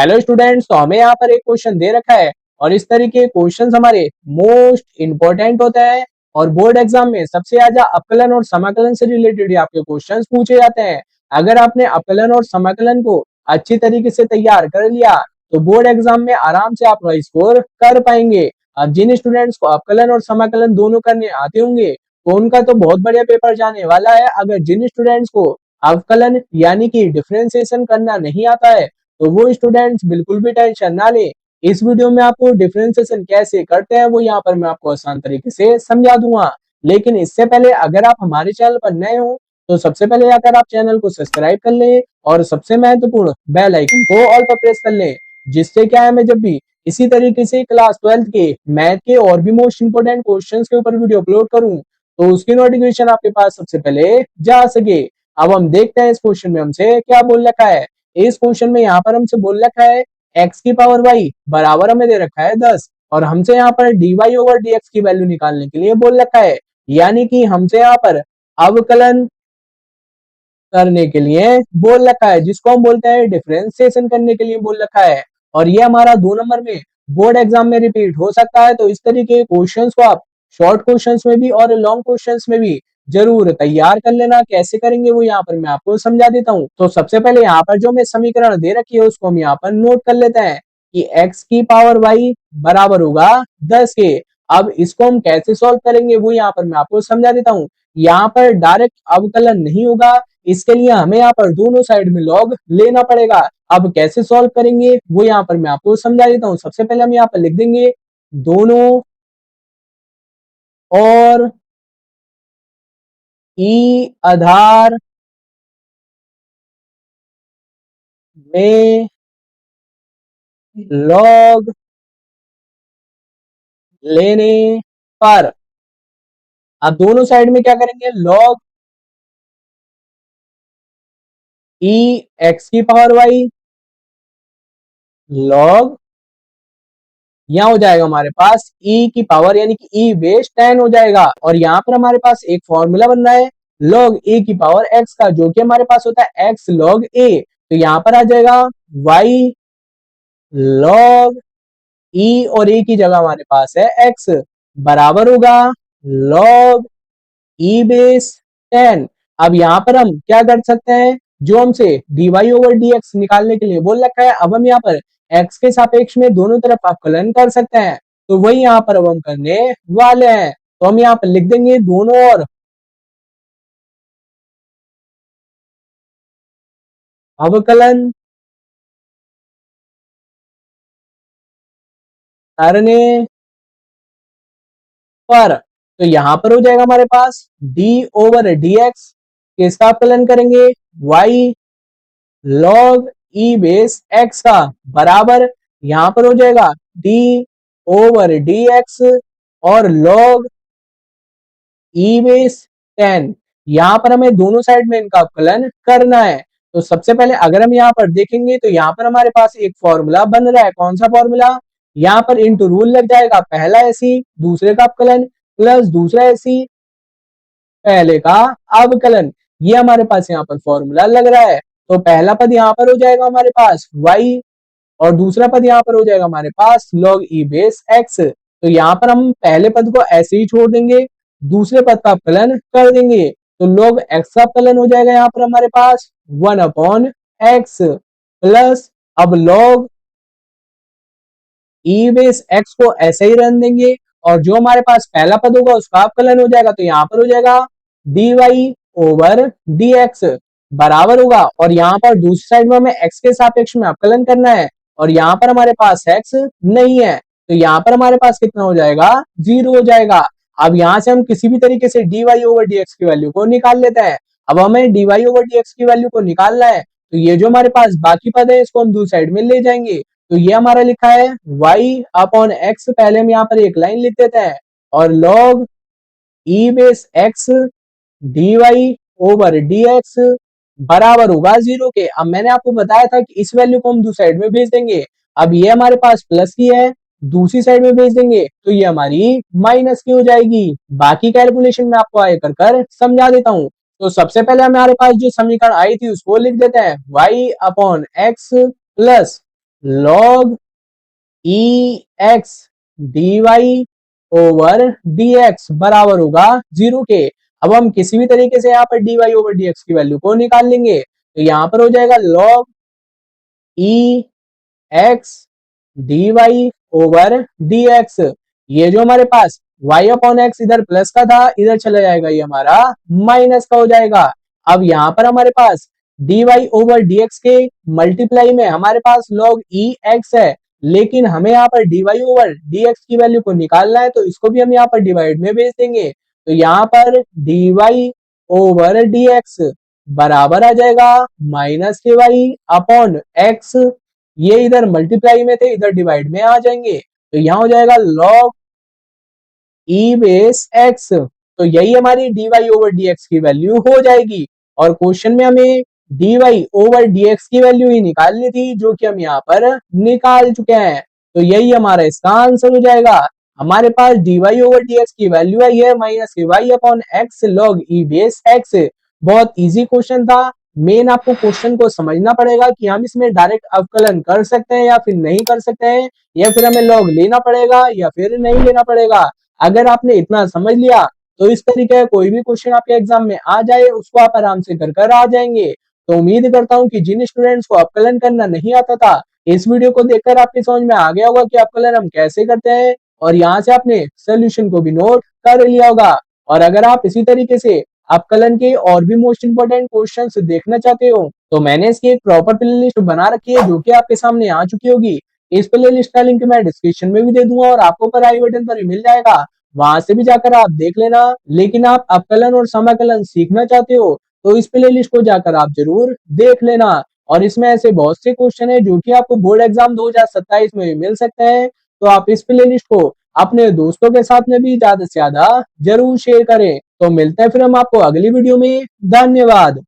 Hello students, तो हमें यहाँ पर एक क्वेश्चन दे रखा है और इस तरीके के क्वेश्चंस हमारे मोस्ट इंपॉर्टेंट होते हैं और बोर्ड एग्जाम में सबसे ज्यादा अपकलन और समाकलन से रिलेटेड आपके क्वेश्चंस पूछे जाते हैं। अगर आपने अपकलन और समाकलन को अच्छी तरीके से तैयार कर लिया तो बोर्ड एग्जाम में आराम से आप स्कोर कर पाएंगे। अब जिन स्टूडेंट्स को अपकलन और समाकलन दोनों करने आते होंगे तो उनका तो बहुत बढ़िया पेपर जाने वाला है। अगर जिन स्टूडेंट्स को अवकलन यानी कि डिफरेंशिएशन करना नहीं आता है तो वो स्टूडेंट्स बिल्कुल भी टेंशन ना ले। इस वीडियो में आपको डिफरेंशिएशन कैसे करते हैं वो यहाँ पर मैं आपको आसान तरीके से समझा दूंगा। लेकिन इससे पहले अगर आप हमारे चैनल पर नए हो तो सबसे पहले अगर आप चैनल को सब्सक्राइब कर लें और सबसे महत्वपूर्ण बेल आइकन को ऑल पर प्रेस कर लें, जिससे क्या है मैं जब भी इसी तरीके से क्लास 12th के मैथ के और भी मोस्ट इंपोर्टेंट क्वेश्चंस के ऊपर वीडियो अपलोड करूं तो उसकी नोटिफिकेशन आपके पास सबसे पहले जा सके। अब हम देखते हैं इस क्वेश्चन में हमसे क्या बोल रखा है। इस क्वेश्चन में यहाँ पर हमसे बोल रखा है x की पावर y बराबर हमें दे रखा है 10 और हमसे यहाँ पर dy ओवर dx की वैल्यू निकालने के लिए बोल रखा है, यानी कि हमसे यहाँ पर अवकलन करने के लिए बोल रखा है जिसको हम बोलते हैं डिफरेंशिएशन करने के लिए बोल रखा है। और ये हमारा 2 नंबर में बोर्ड एग्जाम में रिपीट हो सकता है। तो इस तरीके के क्वेश्चंस को आप शॉर्ट क्वेश्चंस में भी और लॉन्ग क्वेश्चंस में भी जरूर तैयार कर लेना। कैसे करेंगे वो यहाँ पर मैं आपको समझा देता हूँ। तो सबसे पहले यहाँ पर जो मैं समीकरण दे रखी है उसको हम यहाँ पर नोट कर लेते हैं कि x की पावर y बराबर होगा 10 के। अब इसको हम कैसे सॉल्व करेंगे वो यहाँ पर मैं आपको समझा देता हूँ। यहाँ पर डायरेक्ट अवकलन नहीं होगा, इसके लिए हमें यहाँ पर दोनों साइड में लॉग लेना पड़ेगा। अब कैसे सॉल्व करेंगे वो यहाँ पर मैं आपको समझा देता हूँ। सबसे पहले हम यहाँ पर लिख देंगे दोनों और ई आधार में लॉग लेने पर। अब दोनों साइड में क्या करेंगे, लॉग ई एक्स की पावर वाई लॉग यहाँ हो जाएगा हमारे पास e की पावर यानी कि e बेस 10 हो जाएगा। और यहाँ पर हमारे पास एक फॉर्मूला बन रहा है log a की पावर x का, जो कि हमारे पास होता है x log a। तो यहाँ पर आ जाएगा y log e और a की जगह हमारे पास है x बराबर होगा log e बेस 10। अब यहाँ पर हम क्या कर सकते हैं, जो हमसे dy ओवर dx निकालने के लिए बोल रखा है, अब हम यहाँ पर x के सापेक्ष में दोनों तरफ अवकलन कर सकते हैं। तो वही यहाँ पर अब हम करने वाले हैं। तो हम यहाँ पर लिख देंगे दोनों और अवकलन करने पर। तो यहाँ पर हो जाएगा हमारे पास d ओवर dx, किसका अवकलन करेंगे y log e base x का बराबर यहाँ पर हो जाएगा d ओवर dx और log e बेस 10। यहाँ पर हमें दोनों साइड में इनका अवकलन करना है। तो सबसे पहले अगर हम यहाँ पर देखेंगे तो यहाँ पर हमारे पास एक फॉर्मूला बन रहा है। कौन सा फॉर्मूला, यहाँ पर इंटू रूल लग जाएगा, पहला ऐसी दूसरे का अवकलन प्लस दूसरा ऐसी पहले का अवकलन। ये हमारे पास यहाँ पर फॉर्मूला लग रहा है। तो पहला पद यहाँ पर हो जाएगा हमारे पास y और दूसरा पद यहाँ पर हो जाएगा हमारे पास log e बेस x। तो यहाँ पर हम पहले पद को ऐसे ही छोड़ देंगे, दूसरे पद का अवकलन कर देंगे। तो log x का अवकलन हो जाएगा यहाँ पर हमारे पास 1/x प्लस अब log e बेस x को ऐसे ही रन देंगे और जो हमारे पास पहला पद होगा उसका अवकलन हो जाएगा। तो यहाँ पर हो जाएगा dy ओवर dx बराबर होगा, और यहाँ पर दूसरी साइड में हमें x के सापेक्ष में अवकलन करना है और यहाँ पर हमारे पास x नहीं है। तो यहाँ पर हमारे पास कितना हो जाएगा, 0 हो जाएगा। अब यहाँ से हम किसी भी तरीके से dy ओवर dx की वैल्यू को निकाल लेते हैं। अब हमें dy ओवर dx की वैल्यू को निकालना है तो ये जो हमारे पास बाकी पद है इसको हम दूसरी साइड में ले जाएंगे। तो ये हमारा लिखा है y अपॉन x, पहले हम यहाँ पर एक लाइन लिख देते हैं और log e base x dy over dx बराबर होगा 0 के। अब मैंने आपको बताया था कि इस वैल्यू को हम दूसरी साइड में भेज देंगे। अब ये हमारे पास प्लस की है, दूसरी साइड में भेज देंगे तो ये हमारी माइनस की हो जाएगी। बाकी कैलकुलेशन में आपको आगे कर कर समझा देता हूँ। तो सबसे पहले हमारे पास जो समीकरण आई थी उसको लिख देते हैं y upon x plus log E X D Y over D X बराबर होगा 0 के। अब हम किसी भी तरीके से यहाँ पर D Y over D X की वैल्यू को निकाल लेंगे, तो यहाँ पर हो जाएगा log E X D Y over D X. ये जो हमारे पास y अपॉन एक्स इधर प्लस का था, इधर चला जाएगा, ये हमारा माइनस का हो जाएगा। अब यहाँ पर हमारे पास dy ओवर dx के मल्टीप्लाई में हमारे पास log ई एक्स है, लेकिन हमें यहाँ पर dy ओवर dx की वैल्यू को निकालना है, तो इसको भी हम यहाँ पर डिवाइड में भेज देंगे। तो यहाँ पर dy ओवर dx बराबर आ जाएगा minus k y upon x. ये इधर मल्टीप्लाई में थे, इधर डिवाइड में आ जाएंगे, तो यहाँ हो जाएगा log ई बेस एक्स। तो यही हमारी dy ओवर dx की वैल्यू हो जाएगी। और क्वेश्चन में हमें dy ओवर dx की वैल्यू ही निकालनी थी, जो कि हम यहाँ पर निकाल चुके हैं। तो यही हमारा इसका आंसर हो जाएगा। हमारे पास dy ओवर dx की वैल्यू है ये minus k y upon x log e base x. बहुत इजी क्वेश्चन था। मेन आपको क्वेश्चन को समझना पड़ेगा कि हम इसमें डायरेक्ट अवकलन कर सकते हैं या फिर नहीं कर सकते हैं, या फिर हमें लॉग लेना पड़ेगा या फिर नहीं लेना पड़ेगा। अगर आपने इतना समझ लिया तो इस तरीके का कोई भी क्वेश्चन आपके एग्जाम में आ जाए उसको आप आराम से कर कर आ जाएंगे। तो उम्मीद करता हूँ कि जिन स्टूडेंट्स को अवकलन करना नहीं आता था, इस वीडियो को देखकर आपकी समझ में आ गया होगा कि अवकलन हम कैसे करते हैं, और यहाँ से आपने सोल्यूशन को भी नोट कर लिया होगा। और अगर आप इसी तरीके से अवकलन के और भी मोस्ट इंपोर्टेंट क्वेश्चंस देखना चाहते हो, तो मैंने इसकी एक प्रॉपर प्लेलिस्ट बना रखी है, जो कि आपके सामने आ चुकी होगी। इस प्लेलिस्ट का लिंक मैं डिस्क्रिप्शन में भी दे दूंगा और आपको ऊपर आई बटन पर भी मिल जाएगा, वहां से भी जाकर आप देख लेना। लेकिन आप अवकलन और समाकलन सीखना चाहते हो तो इस प्लेलिस्ट को जाकर आप जरूर देख लेना। और इसमें ऐसे बहुत से क्वेश्चन है जो कि आपको बोर्ड एग्जाम 2027 में भी मिल सकते हैं। तो आप इस प्लेलिस्ट को अपने दोस्तों के साथ में भी ज्यादा से ज्यादा जरूर शेयर करें। तो मिलते हैं फिर हम आपको अगली वीडियो में। धन्यवाद।